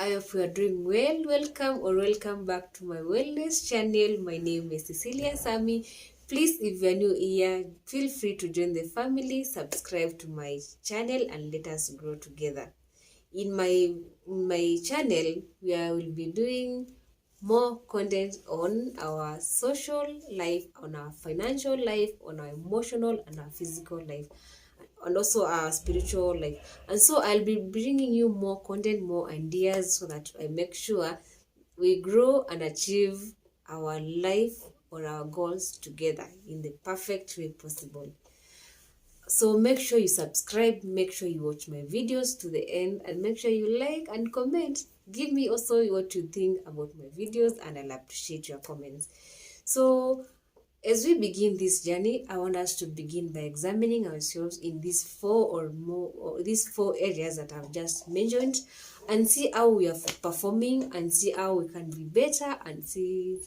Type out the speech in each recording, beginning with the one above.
I hope you are doing well. Welcome back to my wellness channel. My name is Cecilia Sami. Please, if you are new here, feel free to join the family, subscribe to my channel, and let us grow together. In my channel, I will be doing more content on our social life, on our financial life, on our emotional and our physical life, and also our spiritual life. And so I'll be bringing you more content, more ideas, so that I make sure we grow and achieve our life or our goals together in the perfect way possible. So make sure you subscribe, make sure you watch my videos to the end, and make sure you like and comment. Give me also what you think about my videos, and I'll appreciate your comments. So as we begin this journey, I want us to begin by examining ourselves in these these four areas that I've just mentioned, and see how we are performing, and see how we can be better, and see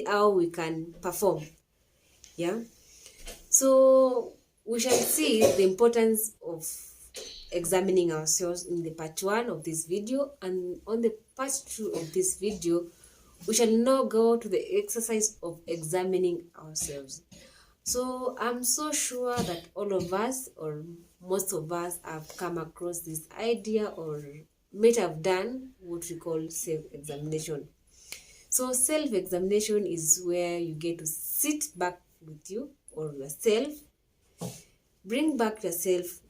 how we can perform. Yeah. So we shall see the importance of examining ourselves in the part 1 of this video, and on the part 2 of this video we shall now go to the exercise of examining ourselves. So I'm so sure that all of us, or most of us, have come across this idea or might have done what we call self-examination. So self-examination is where you get to sit back with you or yourself, bring back yourself,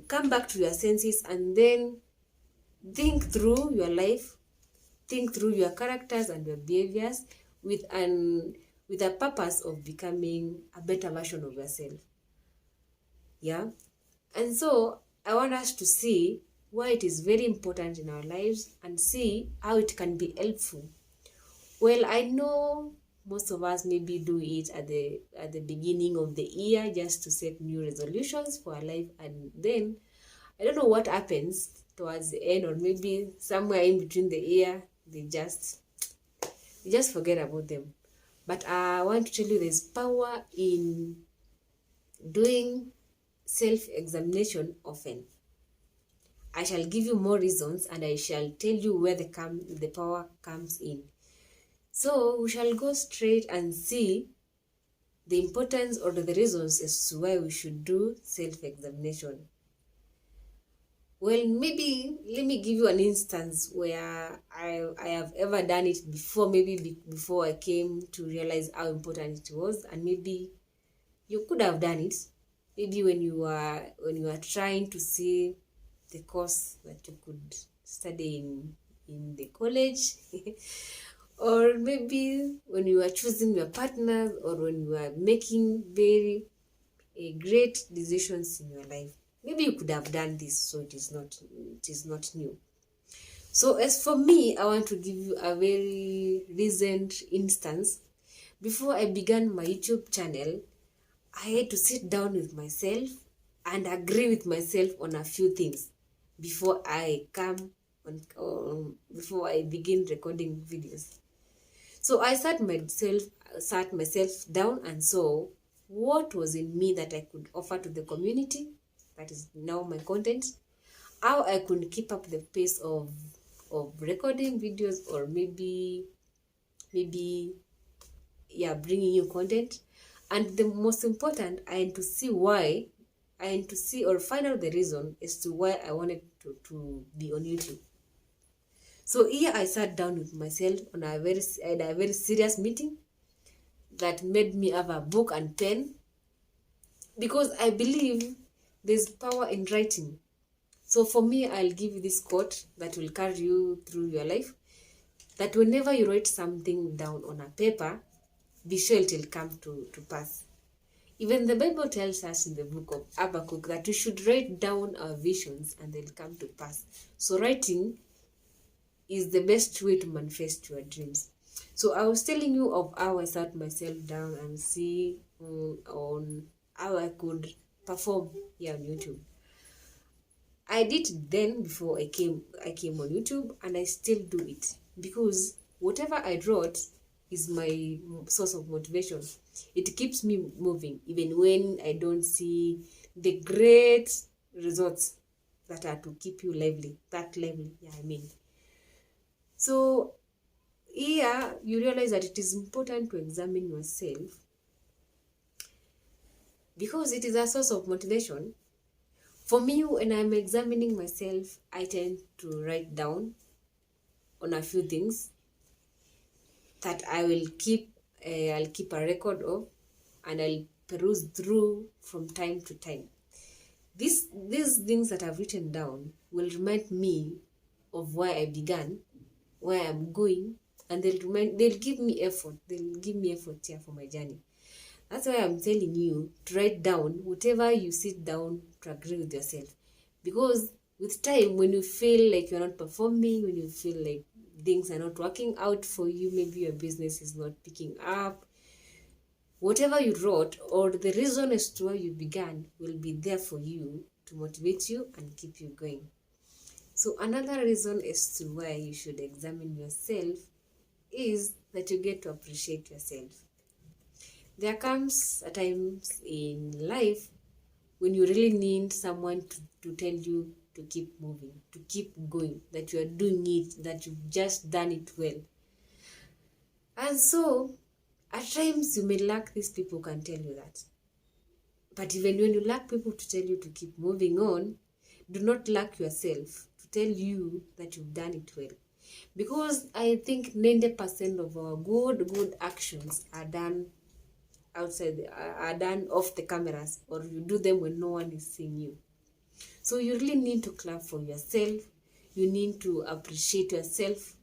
come back to your senses, and then think through your life, think through your characters and your behaviors with a purpose of becoming a better version of yourself. Yeah. And so I want us to see why it is very important in our lives and see how it can be helpful. Well, I know most of us maybe do it at the beginning of the year, just to set new resolutions for our life, and then I don't know what happens towards the end, or maybe somewhere in between the year, they just forget about them. But I want to tell you there's power in doing self-examination often. I shall give you more reasons, and I shall tell you where the power comes in. So we shall go straight and see the importance or the reasons as to why we should do self-examination. Well, maybe let me give you an instance where I have ever done it before, maybe before I came to realize how important it was, and maybe you could have done it. Maybe when you are trying to see the course that you could study in the college, or maybe when you are choosing your partners, or when you are making very great decisions in your life. Maybe you could have done this, so it is not new. So as for me, I want to give you a very recent instance. Before I began my YouTube channel, I had to sit down with myself and agree with myself on a few things before I begin recording videos. So I sat myself down and saw what was in me that I could offer to the community, that is now my content, how I could keep up the pace of recording videos, or maybe bringing you content. And the most important, I had to see or find out the reason as to why I wanted to be on YouTube. So here I sat down with myself on a very serious meeting that made me have a book and pen, because I believe there's power in writing. So for me, I'll give you this quote that will carry you through your life, that whenever you write something down on a paper, be sure it will come to pass. Even the Bible tells us in the book of Habakkuk that we should write down our visions and they'll come to pass. So writing is the best way to manifest your dreams. So I was telling you of how I sat myself down and see on how I could perform here on YouTube. I did it then before I came on YouTube, and I still do it, because whatever I wrote is my source of motivation. It keeps me moving even when I don't see the great results that are to keep you lively. So here you realize that it is important to examine yourself because it is a source of motivation. For me, when I'm examining myself, I tend to write down on a few things that I'll keep a record of, and I'll peruse through from time to time. These things that I've written down will remind me of where I began, where I'm going, and they'll give me effort. They'll give me effort here for my journey. That's why I'm telling you to write down whatever you sit down to agree with yourself. Because with time, when you feel like you're not performing, when you feel like things are not working out for you, maybe your business is not picking up, whatever you wrote or the reason as to why you began will be there for you to motivate you and keep you going. So another reason as to why you should examine yourself is that you get to appreciate yourself. There comes a times in life when you really need someone to tell you to keep moving, to keep going, that you are doing it, that you've just done it well. And so, at times you may lack these people who can tell you that. But even when you lack people to tell you to keep moving on, do not lack yourself to tell you that you've done it well. Because I think 90% of our good actions are done are done off the cameras, or you do them when no one is seeing you. So you really need to clap for yourself. You need to appreciate yourself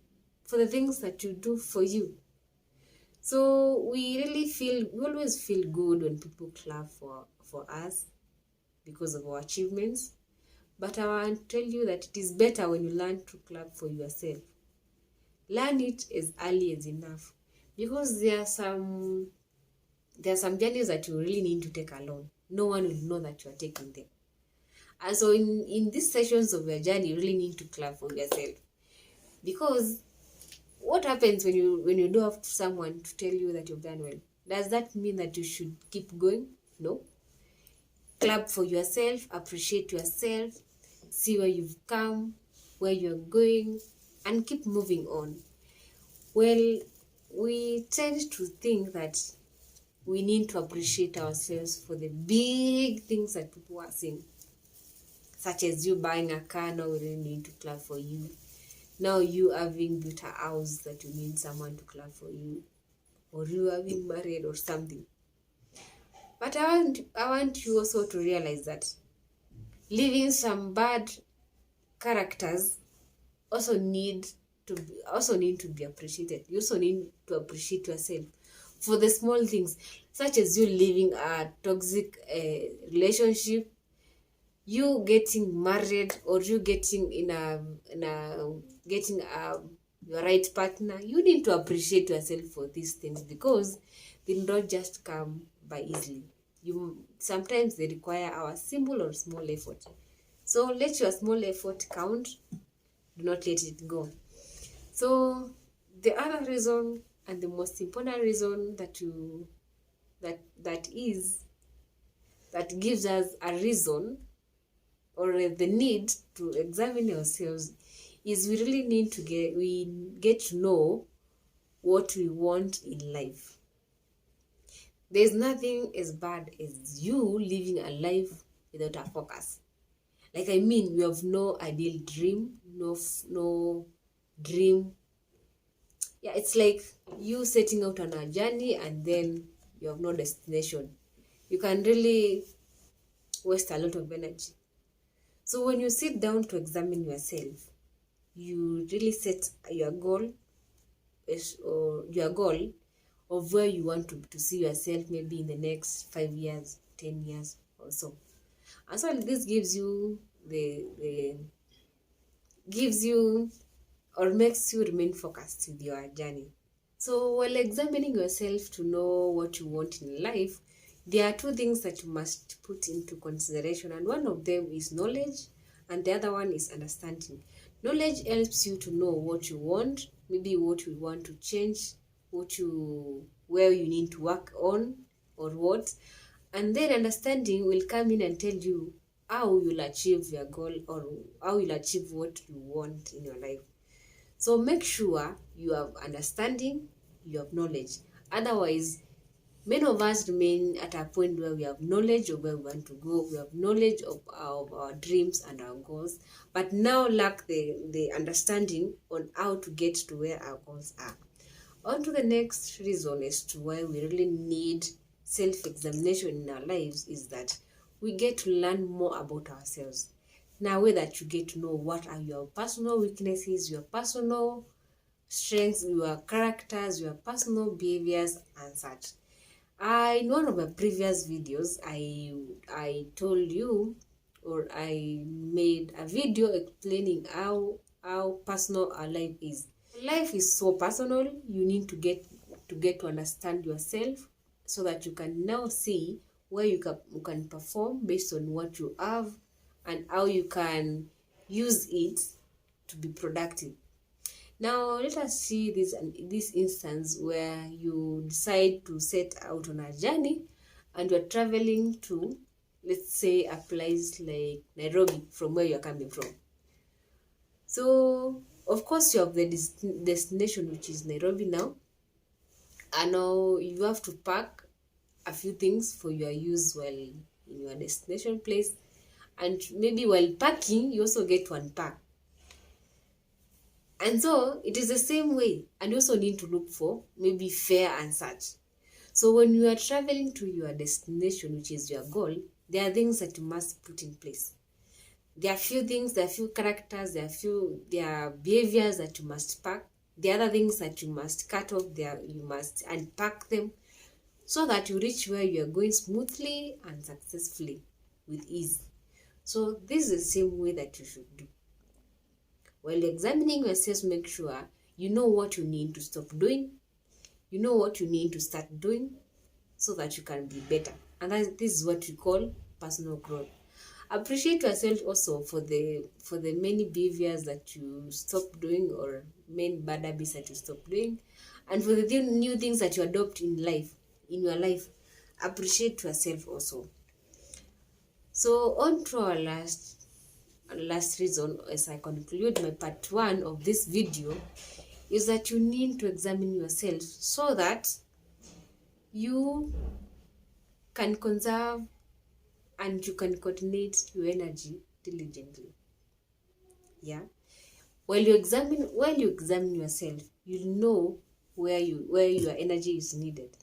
for the things that you do for you. So we always feel good when people clap for us because of our achievements. But I want to tell you that it is better when you learn to clap for yourself. Learn it as early as enough, because there are some journeys that you really need to take alone. No one will know that you are taking them. And so in these sessions of your journey, you really need to clap for yourself. Because what happens when you don't have someone to tell you that you've done well? Does that mean that you should keep going? No. Clap for yourself, appreciate yourself, see where you've come, where you're going, and keep moving on. Well, we tend to think that we need to appreciate ourselves for the big things that people are saying, such as you buying a car. Now we really need to clap for you. Now you having built a house that you need someone to clap for you, or you having married or something. But I want you also to realize that living some bad characters also need to be appreciated. You also need to appreciate yourself for the small things, such as you living a toxic relationship, you getting married, or you getting getting your right partner. You need to appreciate yourself for these things, because they don't just come by easily. Sometimes they require our simple or small effort. So let your small effort count. Do not let it go. So the other reason, and the most important reason that gives us a reason or the need to examine ourselves is we really need to get to know what we want in life. There's nothing as bad as you living a life without a focus. Like, I mean, you have no ideal dream, no dream. Yeah, it's like you setting out on a journey and then you have no destination. You can really waste a lot of energy. So when you sit down to examine yourself, you really set your goal of where you want to see yourself maybe in the next 5 years, 10 years or so. And so this gives you or makes you remain focused with your journey. So while examining yourself to know what you want in life, there are two things that you must put into consideration, and one of them is knowledge and the other one is understanding. Knowledge helps you to know what you want, maybe what you want to change, where you need to work on or what. And then understanding will come in and tell you how you'll achieve your goal or how you'll achieve what you want in your life. So make sure you have understanding, you have knowledge. Otherwise, many of us remain at a point where we have knowledge of where we want to go, we have knowledge of our dreams and our goals, but now lack the understanding on how to get to where our goals are. On to the next reason as to why we really need self-examination in our lives is that we get to learn more about ourselves. In a way that you get to know what are your personal weaknesses, your personal strengths, your characters, your personal behaviors, and such. In one of my previous videos, I told you, or I made a video explaining how personal our life is. Life is so personal. You need to get to understand yourself so that you can now see where you can perform based on what you have and how you can use it to be productive. Now let us see this instance where you decide to set out on a journey and you're traveling to, let's say, a place like Nairobi from where you're coming from. So of course you have the destination, which is Nairobi now, and now you have to pack a few things for your use while in your destination place, and maybe while packing you also get to unpack. And so it is the same way, and you also need to look for maybe fare and such. So when you are traveling to your destination, which is your goal, there are things that you must put in place. There are few things, there are few characters, there are behaviors that you must pack. There are other things that you must cut off, you must unpack them so that you reach where you are going smoothly and successfully with ease. So this is the same way that you should do. While examining yourself, make sure you know what you need to stop doing, you know what you need to start doing so that you can be better. And this is what we call personal growth. Appreciate yourself also for the many behaviors that you stop doing, or many bad habits that you stop doing, and for the new things that you adopt in your life. Appreciate yourself also. So on to our last reason, as I conclude my part 1 of this video, is that you need to examine yourself so that you can conserve and you can coordinate your energy diligently. Yeah. While you examine yourself, you'll know where your energy is needed.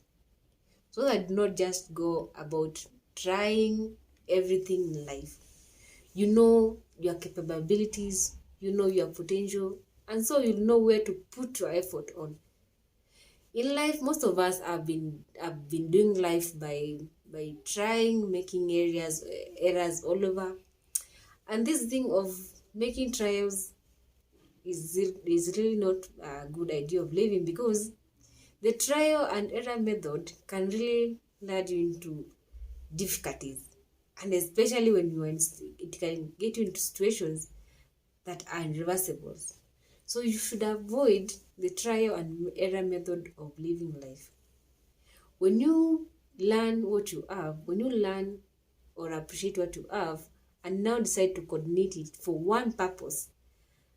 So that do not just go about trying everything in life. You know your capabilities, you know your potential, and so you'll know where to put your effort on. In life, most of us have been doing life by trying, making errors all over. And this thing of making trials is really not a good idea of living, because the trial and error method can really lead you into difficulties, and especially when it can get you into situations that are irreversible. So you should avoid the trial and error method of living life. When you learn what you have, when you learn or appreciate what you have, and now decide to coordinate it for one purpose,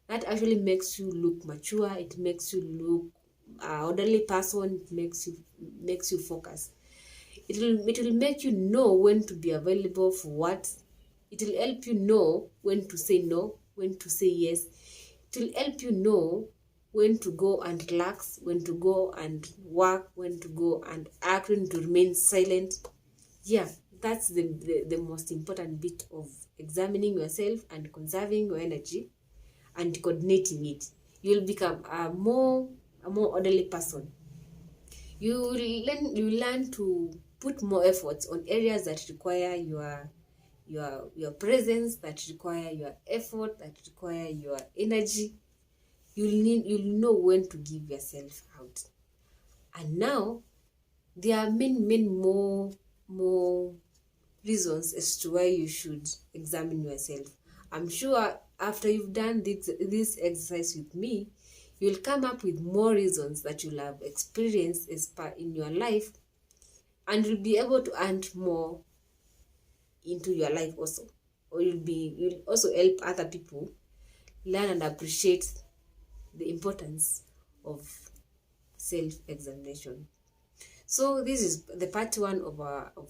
that actually makes you look mature. It makes you look orderly person. It makes you focus. It will make you know when to be available for what. It will help you know when to say no, when to say yes. It will help you know when to go and relax, when to go and work, when to go and act, when to remain silent. Yeah, that's the most important bit of examining yourself and conserving your energy and coordinating it. You'll become a more orderly person. You learn to put more efforts on areas that require your presence, that require your effort, that require your energy. You'll know when to give yourself out. And now there are many more reasons as to why you should examine yourself. I'm sure after you've done this exercise with me, you'll come up with more reasons that you'll have experienced as part in your life, and you'll be able to add more into your life also. Or you'll also help other people learn and appreciate the importance of self-examination. So this is the part 1 of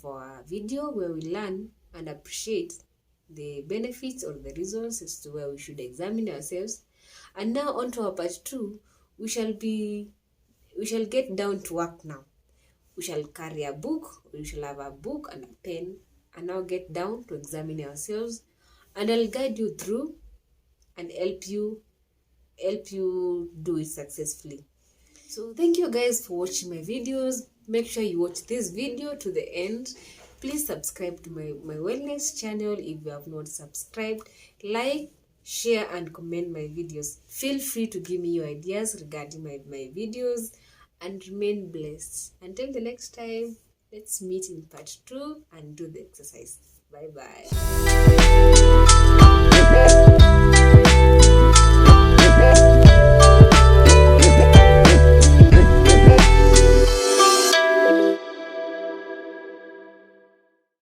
our video, where we learn and appreciate the benefits or the reasons as to where we should examine ourselves. And now on to our part 2, we shall get down to work now. We shall carry a book, we shall have a book and a pen, and now get down to examine ourselves, and I'll guide you through and help you do it successfully. So thank you guys for watching my videos. Make sure you watch this video to the end. Please subscribe to my wellness channel if you have not subscribed. Like, share and comment my videos. Feel free to give me your ideas regarding my videos, and remain blessed. Until the next time, let's meet in part 2 and do the exercise. Bye bye.